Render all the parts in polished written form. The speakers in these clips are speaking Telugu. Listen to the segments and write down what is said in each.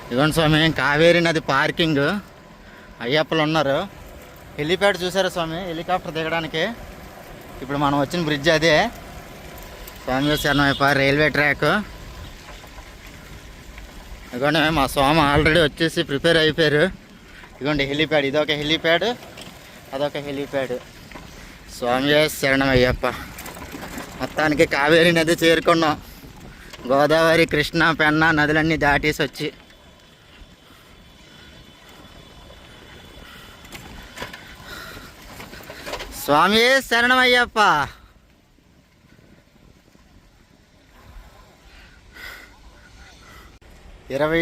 ఇదిగోండి స్వామి, కావేరీ నది పార్కింగ్. అయ్యప్పలు ఉన్నారు. హెలిప్యాడ్ చూసారా స్వామి, హెలికాప్టర్ దిగడానికి. ఇప్పుడు మనం వచ్చిన బ్రిడ్జ్ అదే. స్వామి శరణమయ్యప్ప రైల్వే ట్రాక్. ఇదిగోండి మా స్వామి ఆల్రెడీ వచ్చేసి ప్రిపేర్ అయిపోయారు. ఇదిగోండి హెలిప్యాడ్, ఇదొక హెలిప్యాడ్, అదొక హెలిప్యాడ్. స్వామి శరణమయ్యప్ప. మొత్తానికి కావేరీ నది చేరుకున్నాం. గోదావరి, కృష్ణా, పెన్నా నదులన్నీ దాటేసి వచ్చి స్వామి శరణమయ్యప్ప. ఇరవై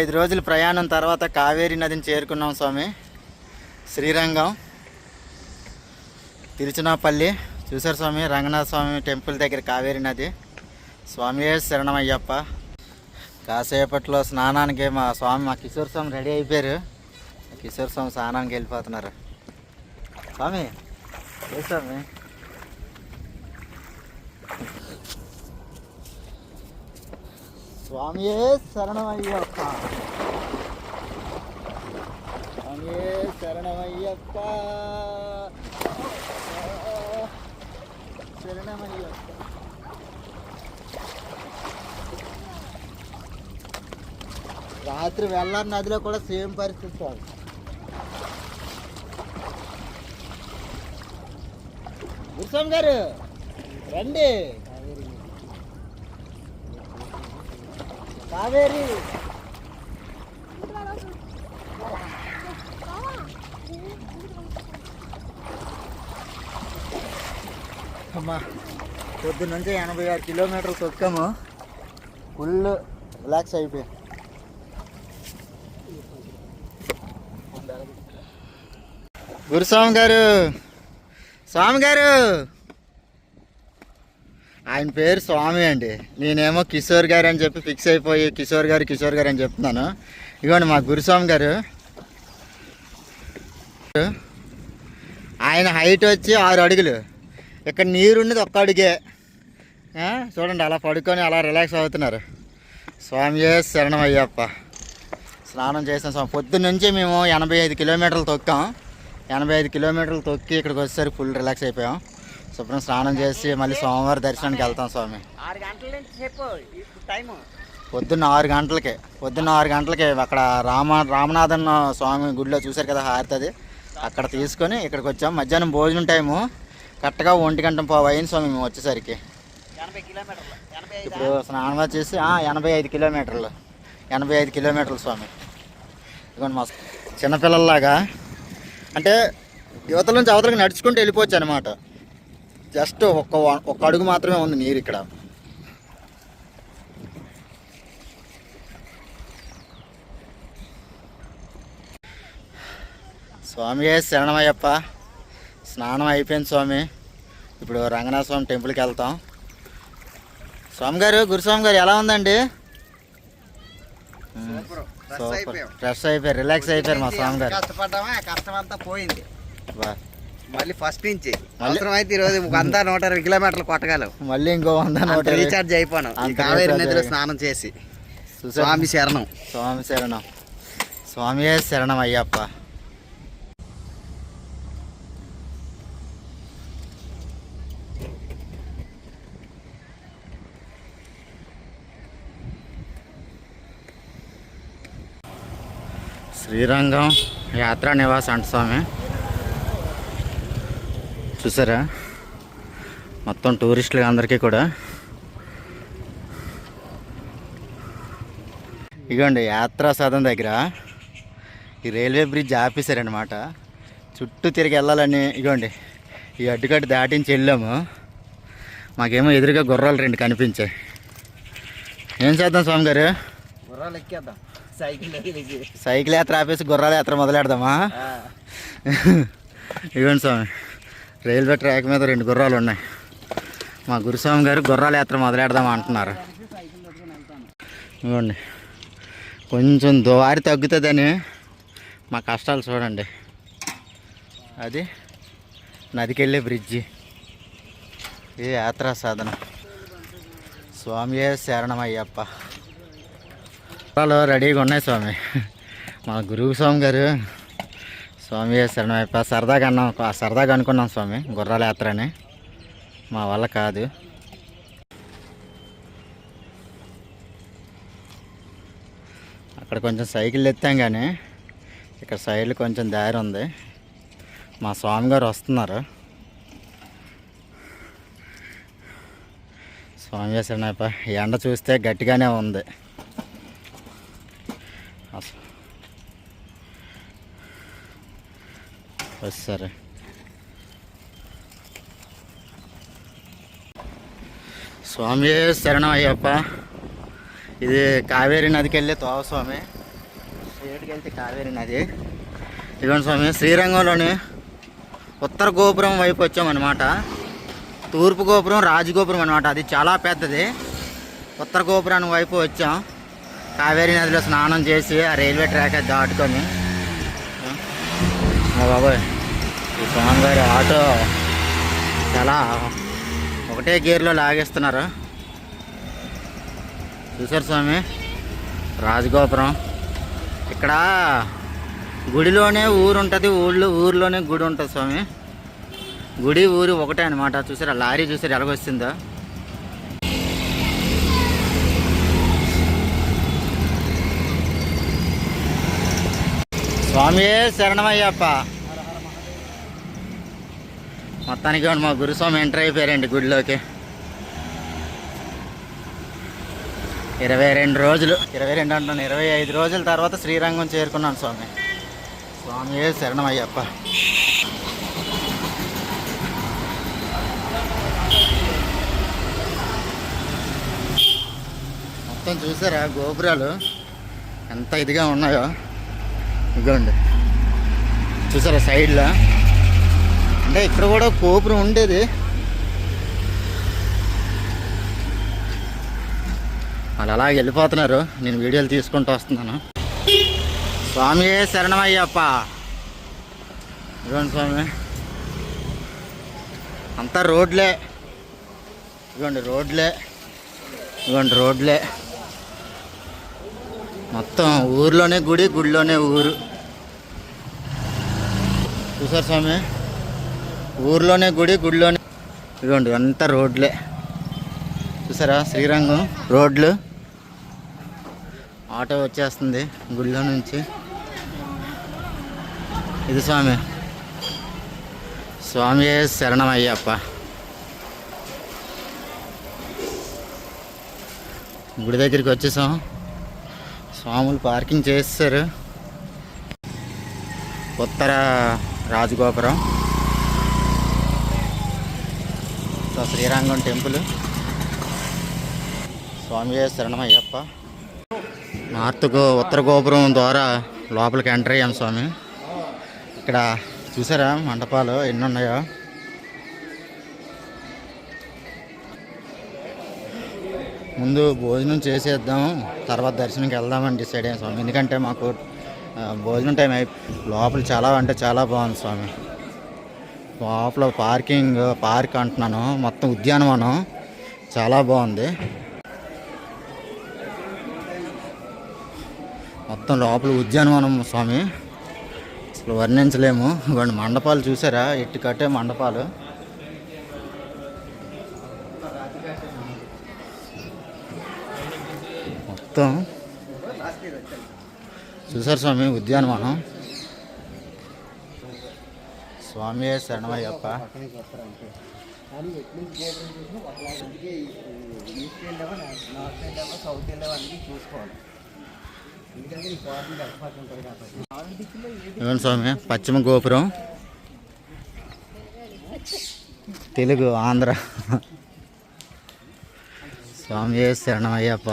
ఐదు రోజులు ప్రయాణం తర్వాత కావేరీ నదిని చేరుకున్నాం స్వామి. శ్రీరంగం, తిరుచునాపల్లి. చూసారు స్వామి, రంగనాథ స్వామి టెంపుల్ దగ్గర కావేరీ నది. స్వామి శరణమయ్యప్ప. కాసేపట్లో స్నానానికి మా స్వామి, మా కిషోర్ స్వామి రెడీ అయిపోయారు. కిషోర్ స్వామి స్నానానికి వెళ్ళిపోతున్నారు. స్వామి ఏ స్వామి, స్వామి శరణమయ్యప్ప. స్వామి శరణమయ్యప్ప, శరణమయ్యప్ప. రాత్రి వెల్లారి నదిలో కూడా సేమ్ పరిస్థితి సార్. గురుస్వామి గారు రండి. కావేరి అమ్మా, పొద్దున్న నుంచి 86 కిలోమీటర్లు తొక్కాము. ఫుల్ రిలాక్స్ అయిపోయి. గురుస్వామి గారు, స్వామి గారు, ఆయన పేరు స్వామి అండి. నేనేమో కిషోర్ గారు అని చెప్పి ఫిక్స్ అయిపోయి కిషోర్ గారు అని చెప్తున్నాను. ఇదిగోండి మా గురుస్వామి గారు. ఆయన హైట్ వచ్చి 6 అడుగులు. ఇక్కడ నీరున్నది 1 అడుగే. చూడండి అలా పడుకొని అలా రిలాక్స్ అవుతున్నారు. స్వామి శరణమయ్యప్ప. స్నానం చేసాం స్వామి. పొద్దున్న నుంచి మేము 85 కిలోమీటర్లు తొక్కాం. 85 కిలోమీటర్లు తొక్కి ఇక్కడికి వచ్చేసరికి ఫుల్ రిలాక్స్ అయిపోయాం. శుభ్రం స్నానం చేసి మళ్ళీ సోమవారి దర్శనానికి వెళ్తాం స్వామి. పొద్దున్న 6 గంటలకి అక్కడ రామనాథన్ స్వామి గుడిలో చూశారు కదా హారతది, అక్కడ తీసుకొని ఇక్కడికి వచ్చాం. మధ్యాహ్నం భోజనం టైము కరెక్ట్గా 1:15 అయింది స్వామి మేము వచ్చేసరికి. ఇప్పుడు స్నానం చేసి 85 కిలోమీటర్లు స్వామి. ఇదిగోండి మా చిన్నపిల్లల్లాగా, అంటే యువతల నుంచి అవతలకి నడుచుకుంటూ వెళ్ళిపోవచ్చు అనమాట. జస్ట్ ఒక్క అడుగు మాత్రమే ఉంది నీరు ఇక్కడ. స్వామి శరణమయ్యప్ప. స్నానం అయిపోయింది స్వామి. ఇప్పుడు రంగనాథ స్వామి టెంపుల్కి వెళ్తాం. స్వామి గారు, గురుస్వామి గారు ఎలా ఉందండి? సూపర్, ఫ్రెష్ అయిపోయారు, రిలాక్స్ అయిపోయారు మా స్వామి గారు. కష్టం అంతా పోయింది. మళ్ళీ ఫస్ట్ నుంచి అవసరం అయితే ఈరోజు 120 కిలోమీటర్లు కొట్టగలం. మళ్ళీ ఇంకో 100 రీఛార్జ్ అయిపోను కావేరీ నదిలో స్నానం చేసి. స్వామి శరణం. స్వామి శరణం అయ్యప్ప. శ్రీరంగం యాత్రా నివాస్ అంట స్వామి. చూసారా మొత్తం టూరిస్టులు అందరికీ కూడా. ఇదిగోండి యాత్రా సదన్ దగ్గర ఈ రైల్వే బ్రిడ్జ్ ఆపేశారనమాట. చుట్టూ తిరిగి వెళ్ళాలని ఇదిగోండి ఈ అడ్డుకట్టు దాటించి వెళ్ళాము. మాకేమో ఎదురుగా గుర్రాలు 2 కనిపించాయి. ఏం చేద్దాం స్వామి గారు? గుర్రాలు ఎక్కేద్దాం. సైకిల్ యాత్ర ఆపేసి గుర్రాల యాత్ర మొదలెడదామా? ఇదిగోండి స్వామి, రైల్వే ట్రాక్ మీద 2 గుర్రాలు ఉన్నాయి. మా గురుస్వామి గారు గుర్రాల యాత్ర మొదలెడదామా అంటున్నారు. ఇదిగోండి కొంచెం దారి తగ్గుతుందని మా కష్టాలు చూడండి. అది నదికి వెళ్ళే బ్రిడ్జి. ఇది యాత్రా సాధన. స్వామియే శరణమయ్యప్ప. గుర్రాలు రెడీగా ఉన్నాయి స్వామి. మా గురువు స్వామి గారు స్వామి శరణమయ్యప్ప సరదాగా అనుకున్నాం స్వామి గుర్రాల యాత్ర అని. మా వల్ల కాదు. అక్కడ కొంచెం సైకిల్ ఎత్తాం కానీ ఇక్కడ సైడ్లు కొంచెం దారి ఉంది. మా స్వామి గారు వస్తున్నారు. స్వామి శరణమయ్యప్ప. ఈ ఎండ చూస్తే గట్టిగానే ఉంది. సరే స్వామి శరణమయ్యప్ప. ఇది కావేరీ నదికి వెళ్ళే తోవ స్వామి. స్ట్రేట్కి వెళ్తే కావేరీ నది. ఇదిగోండి స్వామి, శ్రీరంగంలోని ఉత్తర గోపురం వైపు వచ్చామన్నమాట. తూర్పు గోపురం రాజగోపురం అనమాట. అది చాలా పెద్దది. ఉత్తర గోపురాన్ని వైపు వచ్చాం. కావేరీ నదిలో స్నానం చేసి ఆ రైల్వే ట్రాక్ అది దాటుకొని. బాబాయ్, ఈ స్వామివారి ఆటో చాలా ఒకటే గేర్లో లాగేస్తున్నారు. చూసారు స్వామి, రాజగోపురం. ఇక్కడ గుడిలోనే ఊరు ఉంటుంది, ఊరిలోనే గుడి ఉంటుంది స్వామి. గుడి ఊరు ఒకటే అనమాట. చూసారా లారీ, చూసారు ఎలాగొస్తుందో. స్వామి శరణమయ్యప్ప. మొత్తానికి మా గురుస్వామి ఎంటర్ అయిపోయారండి గుడిలోకి. 22 రోజులు, 22 అంటున్నాను, 25 రోజుల తర్వాత శ్రీరంగం చేరుకున్నాను స్వామి. స్వామి శరణమయ్యప్ప. మొత్తం చూసారా గోపురాలు ఎంత ఇదిగా ఉన్నాయో. ఇదిగోండి చూసారా సైడ్లో. అంటే ఇక్కడ కూడా గోపురం ఉండేది. వాళ్ళు అలాగే వెళ్ళిపోతున్నారు. నేను వీడియోలు తీసుకుంటూ వస్తున్నాను. స్వామి శరణమయ్యప్ప. ఇదిగోండి స్వామి, అంతా రోడ్లే. ఇదిగోండి రోడ్లే, ఇదిగోండి రోడ్లే. మొత్తం ఊర్లోనే గుడి, గుడిలోనే ఊరు. చూసారు స్వామి, ఊర్లోనే గుడి, గుడిలోనే. ఇదిగోండి అంతా రోడ్లే. చూసారా శ్రీరంగం రోడ్లు. ఆటో వచ్చేస్తుంది గుడిలో నుంచి. ఇది స్వామి. స్వామి శరణమయ్యప్ప. గుడి దగ్గరికి వచ్చేసాం. స్వాములు పార్కింగ్ చేస్తారు. ఉత్తర రాజగోపురం, శ్రీరంగం టెంపుల్. స్వామి శరణమయ్యప్ప. ఉత్తర గోపురం ద్వారా లోపలికి ఎంటర్ అయ్యాం స్వామి. ఇక్కడ చూసారా మండపాలు ఎన్ని ఉన్నాయో. ముందు భోజనం చేసేద్దాం, తర్వాత దర్శనంకి వెళ్దామని డిసైడ్ అయ్యాం స్వామి. ఎందుకంటే మాకు భోజనం టైం లోపల చాలా అంటే చాలా బాగుంది స్వామి. లోపల పార్క్ అంటున్నాను, మొత్తం ఉద్యానవనం చాలా బాగుంది. మొత్తం లోపల ఉద్యానవనం స్వామి, అసలు వర్ణించలేము. ఇవ్వండి మండపాలు చూసారా, ఎట్టు కట్టే మండపాలు. మొత్తం చూసారు స్వామి ఉద్యానవనం. స్వామి శరణమయ్యప్ప. ఇవ్వండి స్వామి పశ్చిమ గోపురం, తెలుగు ఆంధ్ర. స్వామి శరణమయ్యప్ప.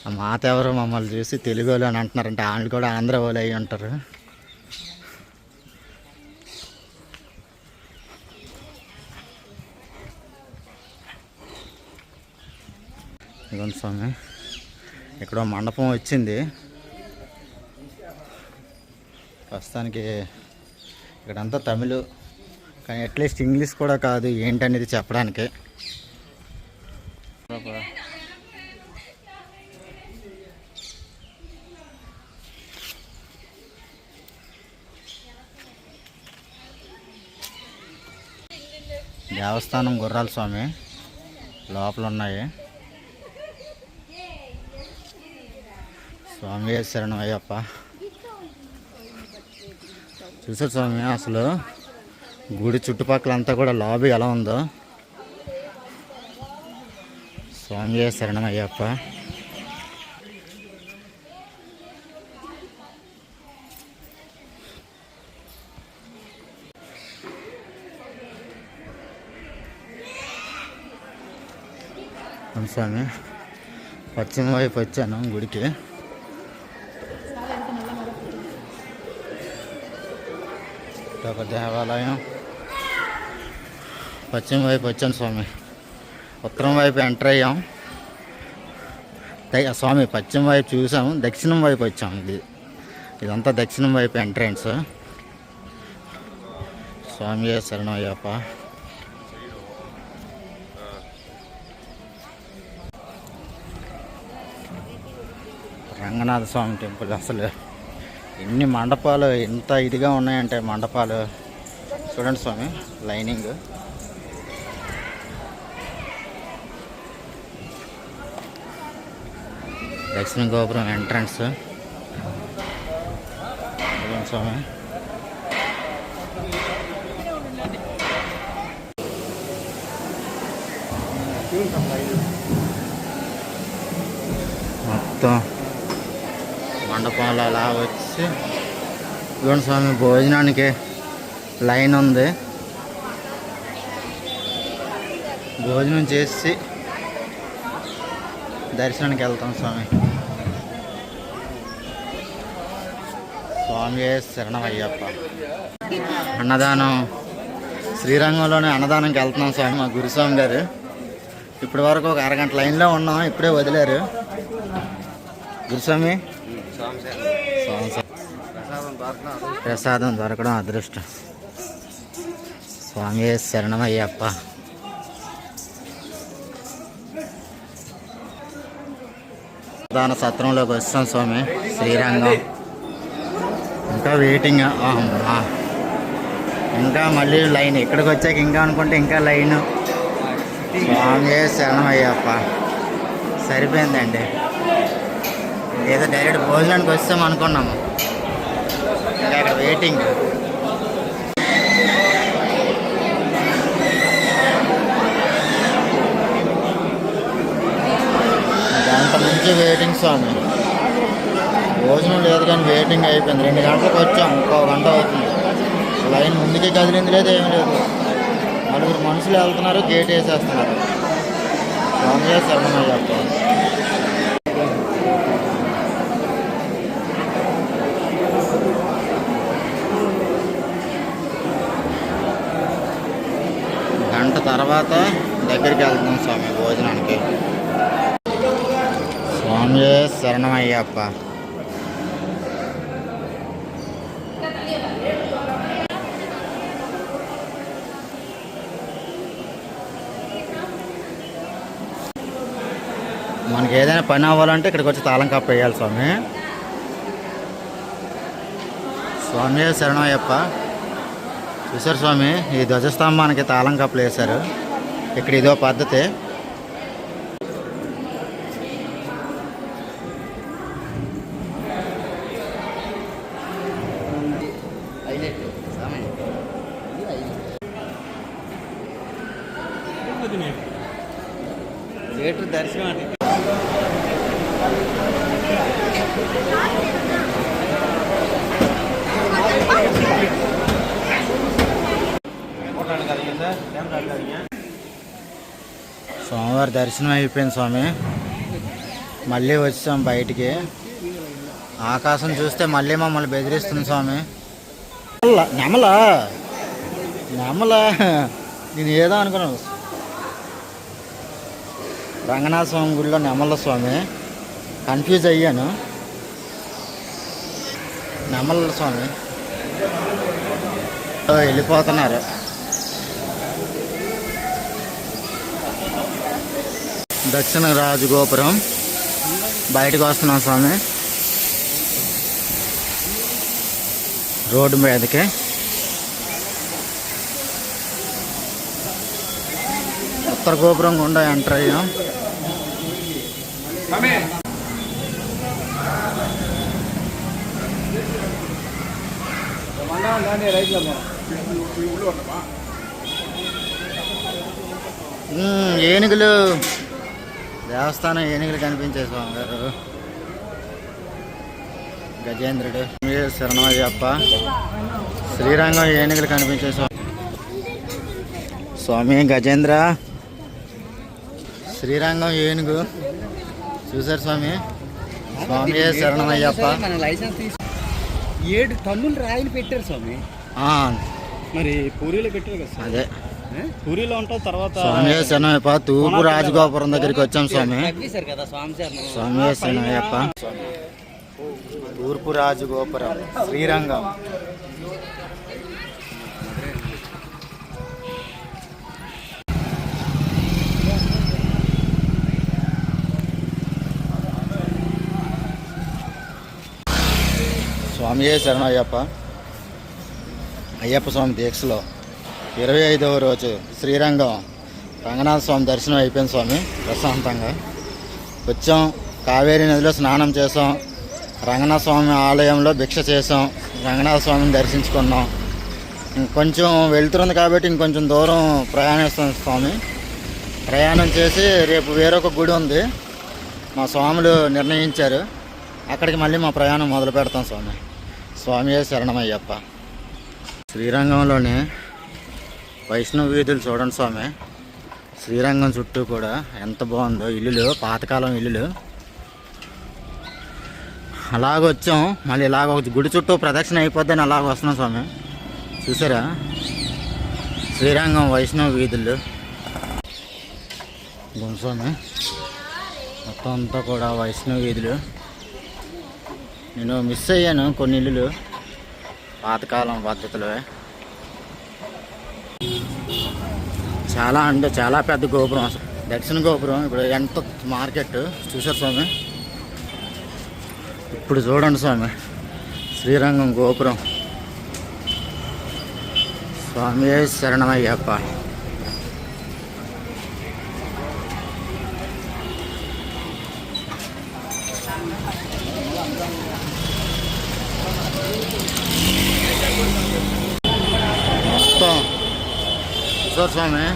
ఆ మాత ఎవరు మమ్మల్ని చూసి తెలుగు వాళ్ళు అని అంటున్నారంటే వాళ్ళు కూడా ఆంధ్ర వాళ్ళు అయ్యి ఉంటారు. ఇదిగోండి స్వామి, ఇక్కడ మండపం వచ్చింది. ప్రస్తుతానికి ఇక్కడంతా తమిళ్, కానీ అట్లీస్ట్ ఇంగ్లీష్ కూడా కాదు ఏంటనేది చెప్పడానికి. దేవస్థానం గుర్రాల స్వామి లోపల ఉన్నాయి. స్వామి శరణం అయ్యప్ప. చూసారు స్వామి అసలు గుడి చుట్టుపక్కలంతా కూడా లాబీ ఎలా ఉందో. స్వామి శరణం అయ్యప్ప. స్వామి పశ్చిమ వైపు వచ్చాను గుడికి. ఒక దేవాలయం పశ్చిమ వైపు వచ్చాను స్వామి. ఉత్తరం వైపు ఎంటర్ అయ్యాం స్వామి. పశ్చిమ వైపు చూసాము, దక్షిణం వైపు వచ్చాం. ఇదంతా దక్షిణం వైపు ఎంట్రన్స్. స్వామి శరణం అయ్యప్ప. రంగనాథ స్వామి టెంపుల్. అసలు ఎన్ని మండపాలు ఎంత ఇదిగా ఉన్నాయంటే మండపాలు చూడండి స్వామి. లైనింగ్ దక్షిణ గోపురం ఎంట్రన్స్ చూడండి స్వామి. మొత్తం మండపంలో అలా వచ్చి చూడండి స్వామి. భోజనానికి లైన్ ఉంది. భోజనం చేసి దర్శనానికి వెళ్తాం స్వామి. స్వామి శరణం అయ్యప్ప. అన్నదానం శ్రీరంగంలోనే అన్నదానంకి వెళ్తున్నాం స్వామి. మా గురుస్వామి గారు ఇప్పటి వరకు ఒక అరగంట లైన్లో ఉన్నాం, ఇప్పుడే వదిలేరు. గురుస్వామి ప్రసాదం దొరకడం అదృష్టం. స్వామి శరణం అయ్యప్ప. ప్రధాన సత్రంలోకి వస్తాం స్వామి. శ్రీరంగం ఇంకా వెయిటింగ్. ఇంకా మళ్ళీ లైన్. ఇక్కడికి వచ్చాక ఇంకా అనుకుంటే ఇంకా లైన్. స్వామి శరణం అయ్యప్ప. సరిపోయిందండి. ఏదో డైరెక్ట్ భోజనానికి వస్తాం అనుకున్నాము, ఇంకా ఇక్కడ వెయిటింగ్. గంట నుంచి వెయిటింగ్ స్వామి. భోజనం లేదు కానీ వెయిటింగ్ అయిపోయింది. 2 గంటలకు వచ్చాం, ఇంకో గంట అవుతుంది. లైన్ ముందుకే కదిలింది లేదు, ఏమీ లేదు. 4 మనుషులు వెళ్తున్నారు, గేట్ వేసేస్తున్నారు. స్వామి శరణం అయ్యప్ప. గంట తర్వాత దగ్గరికి వెళ్తున్నాం స్వామి భోజనానికి. స్వామి శరణం అయ్యప్ప. మనకి ఏదైనా పని అవ్వాలంటే ఇక్కడికి వచ్చి తాళం కప్ప వేయాలి స్వామి. స్వామి శరణం అయ్యప్ప. చూసారు స్వామి, ఈ ధ్వజస్తంభానికి తాళం కప్పలు వేశారు. ఇక్కడ ఇదో పద్ధతి. దర్శనం అండి. స్వామివారి దర్శనం అయిపోయింది స్వామి. మళ్ళీ వచ్చాం బయటికి. ఆకాశం చూస్తే మళ్ళీ మమ్మల్ని బెదిరిస్తుంది స్వామి. నెమల నెమల నేను ఏదో అనుకున్నాను. రంగనాథ స్వామి గుడిలో నెమల స్వామి. కన్ఫ్యూజ్ అయ్యాను. నెమల స్వామి వెళ్ళిపోతున్నారు. దక్షిణ రాజగోపురం బయటకు వస్తున్నాం స్వామి. రోడ్డు మీదకి ఉత్తర గోపురం గుండా ఎంటర్ అయ్యాం. ఏనుగులు, దేవస్థానం ఏనుగులు కనిపించే స్వామి గారు గజేంద్రుడు. శరణమయ్యప్ప. శ్రీరంగం ఏనుగులు కనిపించే స్వామి. స్వామి గజేంద్ర. శ్రీరంగం ఏనుగు చూసారు స్వామి. స్వామి శరణమయ్యప్ప. మన లైసెన్స్ 7 టన్నులు రాయిని పెట్టారు స్వామి. మరి పూరీలో పెట్టారు కదా అదే పూరీలో ఉంటాం. తర్వాత స్వామి శరణమయ్యప్ప. తూర్పు రాజగోపురం దగ్గరికి వచ్చాం స్వామి. కదా స్వామి స్వామి శరణమయ్యప్ప. తూర్పు రాజగోపురం శ్రీరంగం. స్వామి శరణమయ్యప్ప. అయ్యప్ప స్వామి దీక్షలో 25వ రోజు శ్రీరంగం రంగనాథ స్వామి దర్శనం అయిపోయింది స్వామి. ప్రశాంతంగా వచ్చాం. కావేరీ నదిలో స్నానం చేసాం. రంగనాథ స్వామి ఆలయంలో భిక్ష చేసాం. రంగనాథ స్వామిని దర్శించుకున్నాం. ఇంకొంచెం వెళ్తుంది కాబట్టి ఇంకొంచెం దూరం ప్రయాణిస్తాం స్వామి. ప్రయాణం చేసి రేపు వేరొక గుడి ఉంది మా స్వాములు నిర్ణయించారు, అక్కడికి మళ్ళీ మా ప్రయాణం మొదలు పెడతాం స్వామి. స్వామి శరణమయ్యప్ప. శ్రీరంగంలోనే వైష్ణవ వీధులు చూడండి స్వామి. శ్రీరంగం చుట్టూ కూడా ఎంత బాగుందో ఇల్లులు, పాతకాలం ఇల్లులు. అలాగొచ్చాం. మళ్ళీ ఇలాగ ఒక గుడి చుట్టూ ప్రదక్షిణ అయిపోద్దని అలాగ వస్తున్నాం స్వామి. చూసారా శ్రీరంగం వైష్ణవ వీధులు స్వామి. మొత్తం అంతా కూడా వైష్ణవ వీధులు. నేను మిస్ అయ్యాను కొన్ని ఇల్లులు, పాతకాలం పద్ధతులు. చాలా అంటే చాలా పెద్ద గోపురం అసలు. దక్షిణ గోపురం. ఇప్పుడు ఎంత మార్కెట్ చూసారు స్వామి. ఇప్పుడు చూడండి స్వామి శ్రీరంగం గోపురం. స్వామి శరణమయ్యప్ప. మొత్తం చూసారు స్వామి.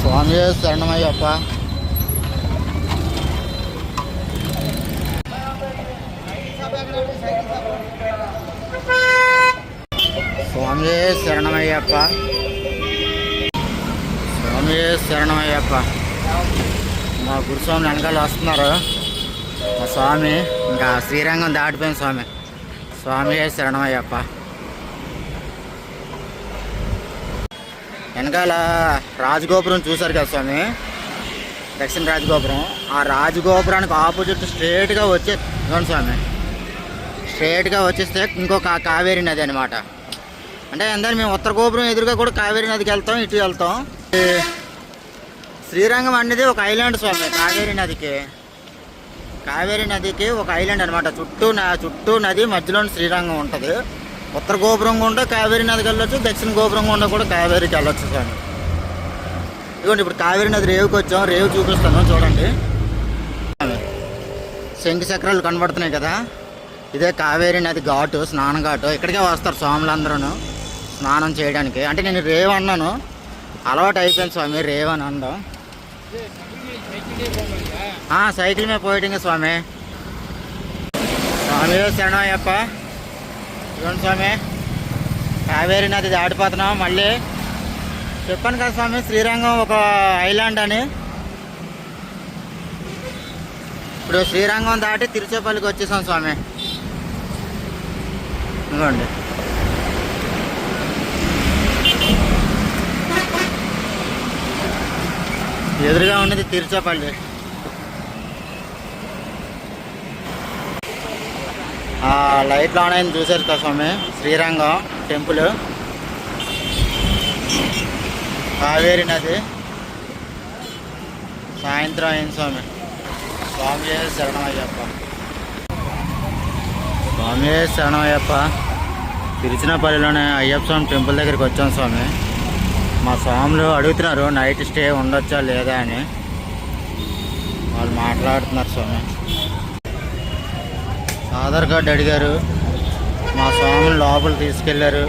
స్వామి శరణమయ్యప్ప. స్వామి శరణమయ్యప్ప. స్వామి శరణమయ్యప్ప. మా గురుస్వామి వెనకాల వస్తున్నారు మా స్వామి. ఇంకా శ్రీరంగం దాటిపోయింది స్వామి. స్వామి శరణమయ్యప్ప. వెనకాల రాజగోపురం చూశారు కదా స్వామి, దక్షిణ రాజగోపురం. ఆ రాజగోపురానికి ఆపోజిట్ స్ట్రేట్గా వచ్చే చూడండి స్వామి. స్ట్రేట్గా వచ్చేస్తే ఇంకొక కావేరీ నది అనమాట. అంటే అందరం మేము ఉత్తర గోపురం ఎదురుగా కూడా కావేరీ నదికి వెళ్తాం, ఇటు వెళ్తాం. శ్రీరంగం అనేది ఒక ఐలాండ్ స్వామి. కావేరీ నదికి ఒక ఐలాండ్ అనమాట. చుట్టూ నది మధ్యలో శ్రీరంగం ఉంటుంది. ఉత్తర గోపురం గుండా కావేరీ నదికి వెళ్ళొచ్చు, దక్షిణ గోపురం గుండా కూడా కావేరీకి వెళ్ళొచ్చు స్వామి. ఇదిగోండి ఇప్పుడు కావేరీ నది రేవుకి వచ్చాం. రేవు చూపిస్తాను చూడండి. శంఖ చక్రాలు కనబడుతున్నాయి కదా, ఇదే కావేరీ నది ఘాటు, స్నానం ఘాటు. ఇక్కడికే వస్తారు స్వాములందరూ స్నానం చేయడానికి. అంటే నేను రేవు అన్నాను, అలవాటు అయిపోయింది స్వామి రేవు అని అనడం. సైకిల్ మీద పోయటంగా స్వామి. స్వామి శరణమయ్యప్ప. చూడండి స్వామి కావేరీ నది దాటిపోతున్నాం. మళ్ళీ చెప్పాను కదా స్వామి శ్రీరంగం ఒక ఐలాండ్ అని. ఇప్పుడు శ్రీరంగం దాటి తిరుచేపల్లికి వచ్చేసాం స్వామి. ఇంకోండి. ఎదురుగా ఉన్నది తిరుచాపల్లి. లైట్లు ఆన్ అయింది చూసారు కదా స్వామి. శ్రీరంగం టెంపుల్, కావేరి నది. సాయంత్రం అయింది స్వామి. స్వామి శరణమయ్యప్ప, స్వామి శరణమయ్యప్ప. తిరుచినపల్లిలోనే అయ్యప్ప స్వామి టెంపుల్ దగ్గరికి వచ్చాం స్వామి. మా స్వాములు అడుగుతున్నారు నైట్ స్టే ఉండొచ్చా లేదా అని. వాళ్ళు మాట్లాడుతున్నారు స్వామి. ఆధార్ కార్డు అడిగారు. మా స్వామిని లోపల తీసుకెళ్ళారు.